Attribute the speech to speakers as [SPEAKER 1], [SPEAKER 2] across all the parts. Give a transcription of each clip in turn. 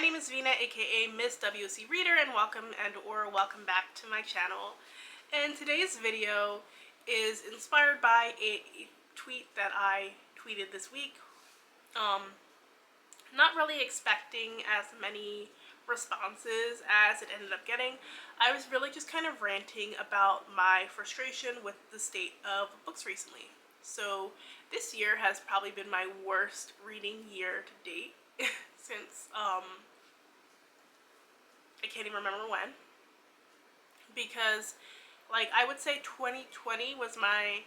[SPEAKER 1] name is Vina, aka Miss WC Reader, and welcome back to my channel. And today's video is inspired by a tweet that I tweeted this week. Not really expecting as many responses as it ended up getting. I was really just kind of ranting about my frustration with the state of books recently. So this year has probably been my worst reading year to date since I can't even remember when, because like I would say 2020 was my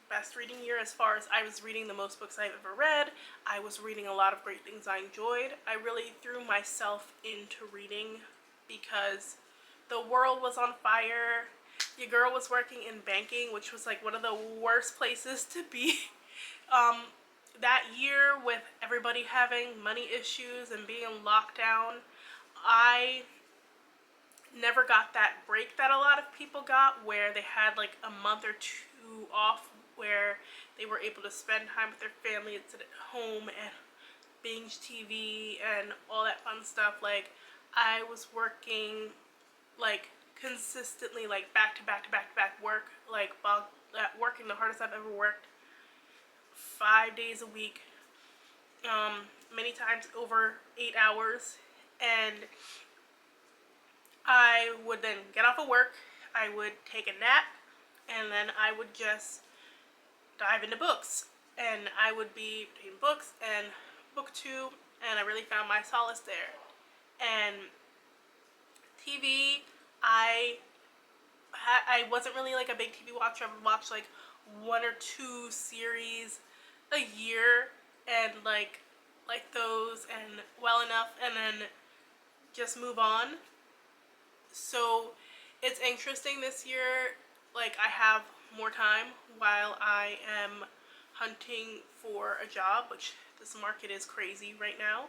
[SPEAKER 1] best reading year as far as I was reading the most books I've ever read. I was reading a lot of great things I enjoyed. I really threw myself into reading because the world was on fire. Your girl was working in banking, which was like one of the worst places to be. That year, with everybody having money issues and being in lockdown, I never got that break that a lot of people got, where they had like a month or two off where they were able to spend time with their family and sit at home and binge TV and all that fun stuff. Like, I was working like consistently, like back to back to back to back work, like working the hardest I've ever worked, 5 days a week, many times over 8 hours. And I would then get off of work, I would take a nap, and then I would just dive into books. And I would be between books and booktube, and I really found my solace there. And TV, I wasn't really like a big TV watcher. I would watch like 1 or 2 series a year and like those and well enough, and then just move on. So it's interesting this year, like I have more time while I am hunting for a job, which this market is crazy right now.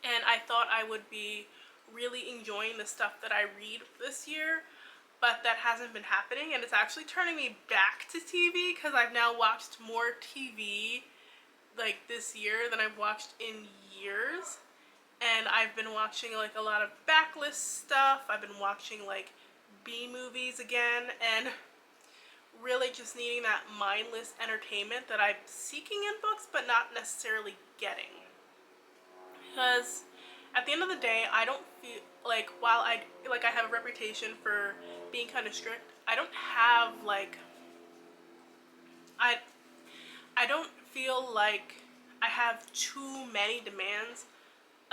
[SPEAKER 1] And I thought I would be really enjoying the stuff that I read this year, but that hasn't been happening, and it's actually turning me back to TV because I've now watched more TV like this year than I've watched in years. And I've been watching like a lot of backlist stuff. I've been watching like B movies again, and really just needing that mindless entertainment that I'm seeking in books but not necessarily getting. Because at the end of the day, I don't feel like, while I have a reputation for being kind of strict, I don't have like I don't feel like I have too many demands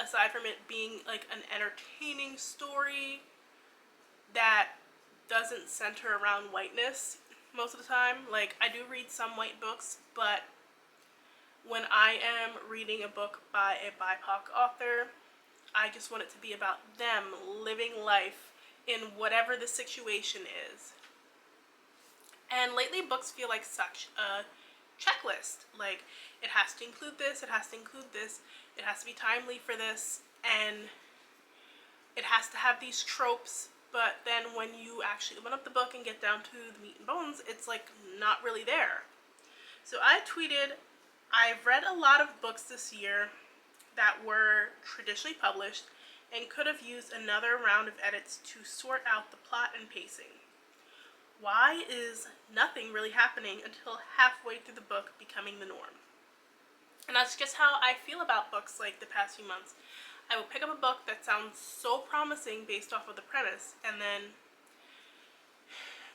[SPEAKER 1] aside from it being like an entertaining story that doesn't center around whiteness most of the time. Like, I do read some white books, but when I am reading a book by a BIPOC author, I just want it to be about them living life in whatever the situation is. And lately books feel like such a checklist. Like, it has to include this, it has to include this, it has to be timely for this, and it has to have these tropes. But then when you actually open up the book and get down to the meat and bones, it's like not really there. So I tweeted, I've read a lot of books this year that were traditionally published and could have used another round of edits to sort out the plot and pacing. Why is nothing really happening until halfway through the book becoming the norm? And that's just how I feel about books like the past few months. I will pick up a book that sounds so promising based off of the premise, and then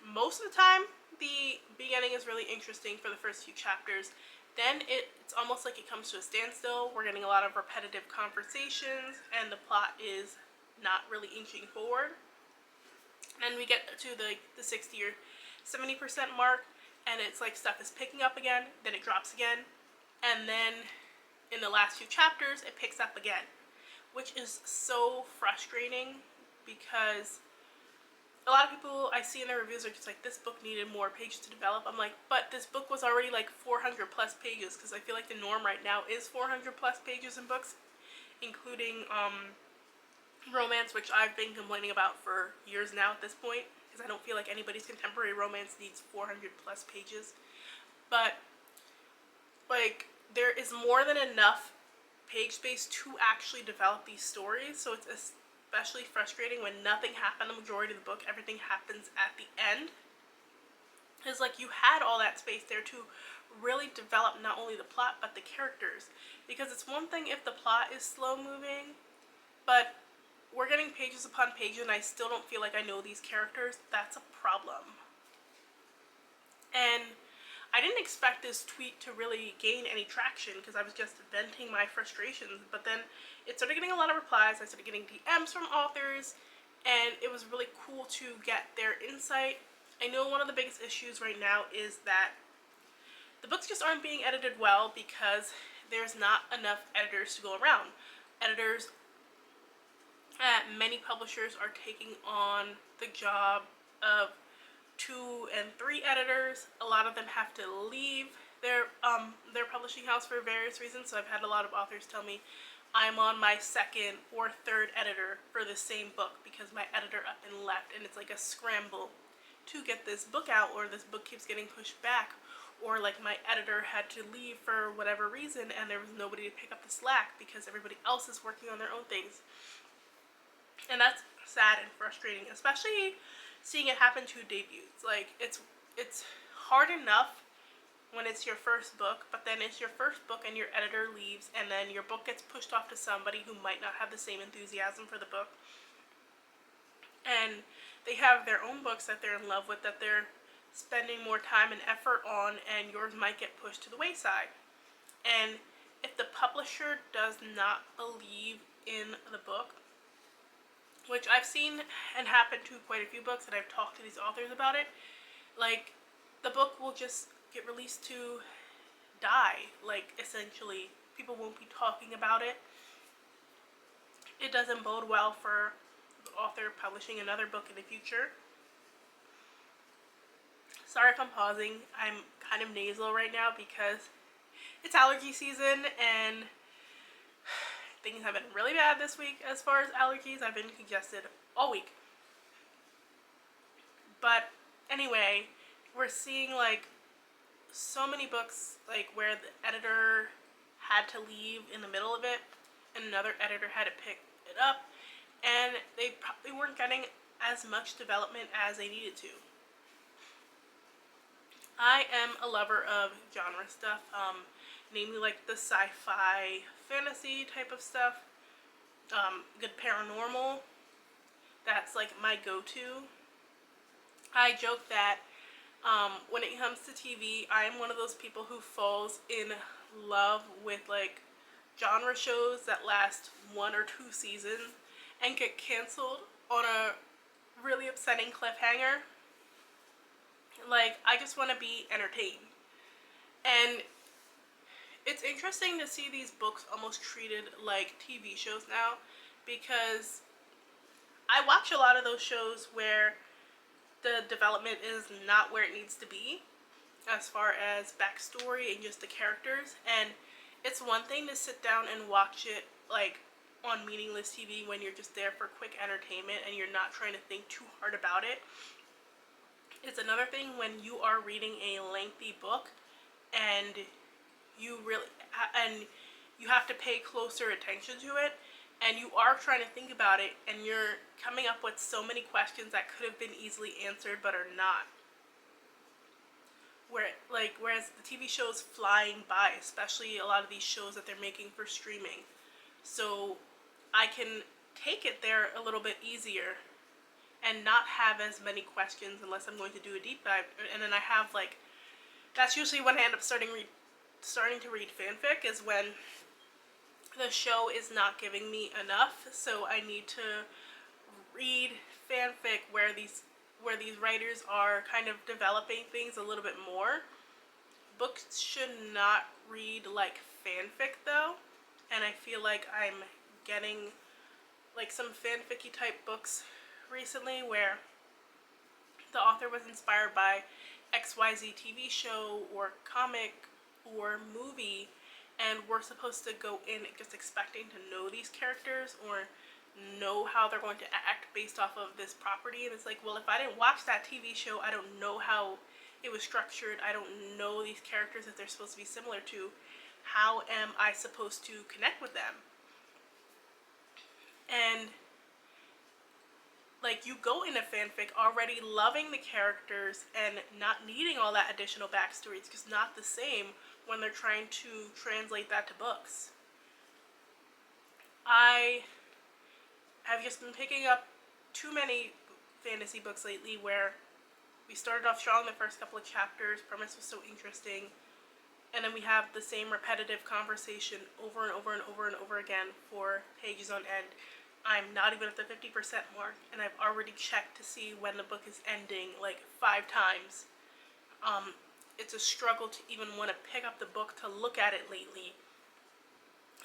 [SPEAKER 1] most of the time the beginning is really interesting for the first few chapters. Then it's almost like it comes to a standstill. We're getting a lot of repetitive conversations, and the plot is not really inching forward. And we get to the 60 or 70% mark, and it's like stuff is picking up again, then it drops again, and then in the last few chapters it picks up again, which is so frustrating because a lot of people I see in their reviews are just like, this book needed more pages to develop. I'm like, but this book was already like 400 plus pages, because I feel like the norm right now is 400 plus pages in books, including romance, which I've been complaining about for years now at this point, because I don't feel like anybody's contemporary romance needs 400 plus pages. But like, there is more than enough page space to actually develop these stories. So it's especially frustrating when nothing happened the majority of the book, everything happens at the end. It's like you had all that space there to really develop not only the plot but the characters. Because it's one thing if the plot is slow moving, but we're getting pages upon pages and I still don't feel like I know these characters. That's a problem. And I didn't expect this tweet to really gain any traction because I was just venting my frustrations, but then it started getting a lot of replies. I started getting DMs from authors, and it was really cool to get their insight. I know one of the biggest issues right now is that the books just aren't being edited well because there's not enough editors to go around. Editors at many publishers are taking on the job of 2 and 3 editors. A lot of them have to leave their publishing house for various reasons. So I've had a lot of authors tell me I'm on my 2nd or 3rd editor for the same book because my editor up and left, and it's like a scramble to get this book out, or this book keeps getting pushed back, or like my editor had to leave for whatever reason and there was nobody to pick up the slack because everybody else is working on their own things. And that's sad and frustrating, especially seeing it happen to debuts. Like, it's hard enough when it's your first book, but then it's your first book and your editor leaves, and then your book gets pushed off to somebody who might not have the same enthusiasm for the book. And they have their own books that they're in love with, that they're spending more time and effort on, and yours might get pushed to the wayside. And if the publisher does not believe in the book, which I've seen and happened to quite a few books, and I've talked to these authors about it, like, the book will just get released to die. Like, essentially, people won't be talking about it. It doesn't bode well for the author publishing another book in the future. Sorry if I'm pausing. I'm kind of nasal right now because it's allergy season and things have been really bad this week as far as allergies. I've been congested all week. But anyway, we're seeing like so many books like where the editor had to leave in the middle of it and another editor had to pick it up, and they probably weren't getting as much development as they needed to. I am a lover of genre stuff, namely like the sci-fi fantasy type of stuff, good paranormal. That's like my go-to. I joke that when it comes to TV, I am one of those people who falls in love with like genre shows that last 1 or 2 seasons and get canceled on a really upsetting cliffhanger. Like, I just want to be entertained. And it's interesting to see these books almost treated like TV shows now, because I watch a lot of those shows where the development is not where it needs to be as far as backstory and just the characters, and it's one thing to sit down and watch it like on meaningless TV when you're just there for quick entertainment and you're not trying to think too hard about it. It's another thing when you are reading a lengthy book and you have to pay closer attention to it, and you are trying to think about it, and you're coming up with so many questions that could have been easily answered but are not. Whereas the TV show is flying by, especially a lot of these shows that they're making for streaming. So I can take it there a little bit easier and not have as many questions unless I'm going to do a deep dive. And then I have like, that's usually when I end up starting to read fanfic, is when the show is not giving me enough. So I need to read fanfic where these writers are kind of developing things a little bit more. Books should not read like fanfic though, and I feel like I'm getting like some fanficky type books recently where the author was inspired by XYZ TV show or comic or movie, and we're supposed to go in just expecting to know these characters or know how they're going to act based off of this property. And it's like, well, if I didn't watch that TV show, I don't know how it was structured. I don't know these characters that they're supposed to be similar to. how am I supposed to connect with them? And like, you go into fanfic already loving the characters and not needing all that additional backstory. It's just not the same when they're trying to translate that to books. I have just been picking up too many fantasy books lately where we started off strong the first couple of chapters, premise was so interesting, and then we have the same repetitive conversation over and over and over and over again for pages on end. I'm not even at the 50% mark, and I've already checked to see when the book is ending like 5 times. It's a struggle to even want to pick up the book to look at it lately.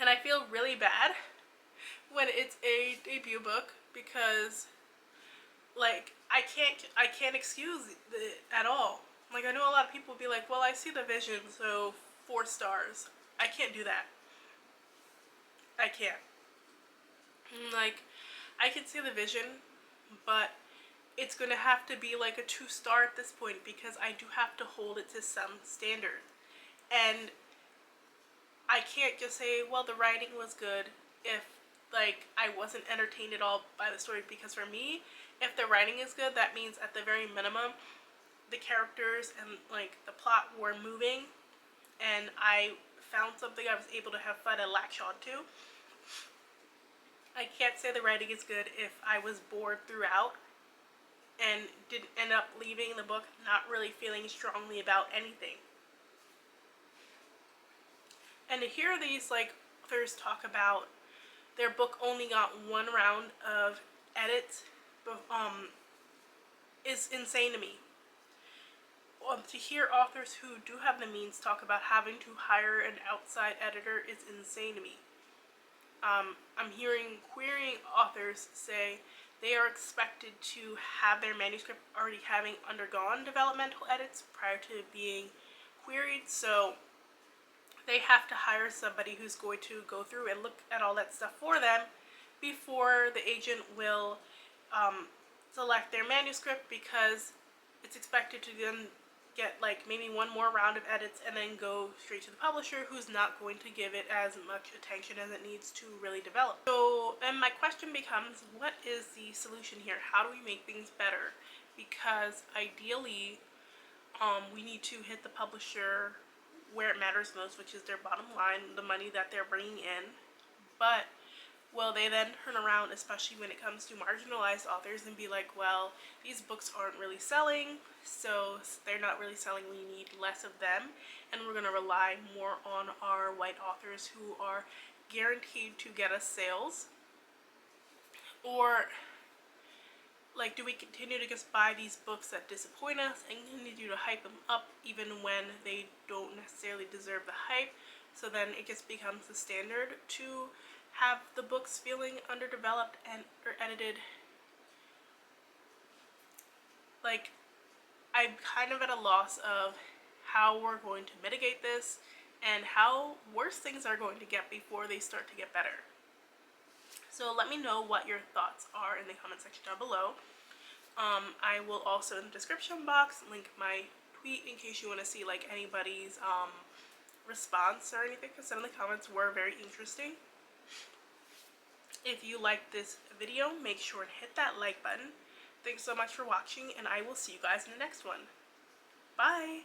[SPEAKER 1] And I feel really bad when it's a debut book because, like, I can't excuse it at all. Like, I know a lot of people will be like, well, I see the vision, so 4 stars. I can't do that. I can't. Like, I can see the vision, but it's going to have to be like a 2-star at this point because I do have to hold it to some standard. And I can't just say, well, the writing was good if, like, I wasn't entertained at all by the story, because for me, if the writing is good, that means at the very minimum, the characters and, like, the plot were moving, and I found something I was able to have fun and latch on to. I can't say the writing is good if I was bored throughout and didn't end up leaving the book not really feeling strongly about anything. And to hear these, like, authors talk about their book only got 1 round of edits is insane to me. To hear authors who do have the means talk about having to hire an outside editor is insane to me. I'm hearing querying authors say they are expected to have their manuscript already having undergone developmental edits prior to being queried, so they have to hire somebody who's going to go through and look at all that stuff for them before the agent will select their manuscript, because it's expected to then get like maybe 1 more round of edits and then go straight to the publisher, who's not going to give it as much attention as it needs to really develop. So, and my question becomes, what is the solution here? How do we make things better? Because ideally, we need to hit the publisher where it matters most, which is their bottom line, the money that they're bringing in. But will they then turn around, especially when it comes to marginalized authors, and be like, well, these books aren't really selling, so they're not really selling, we need less of them, and we're going to rely more on our white authors who are guaranteed to get us sales? Or, like, do we continue to just buy these books that disappoint us and continue to hype them up even when they don't necessarily deserve the hype? So then it just becomes the standard to have the books feeling underdeveloped and or edited. Like, I'm kind of at a loss of how we're going to mitigate this and how worse things are going to get before they start to get better. So let me know what your thoughts are in the comment section down below. I will also in the description box link my tweet in case you want to see like anybody's response or anything, because some of the comments were very interesting. If you liked this video, make sure and hit that like button. Thanks so much for watching, and I will see you guys in the next one. Bye!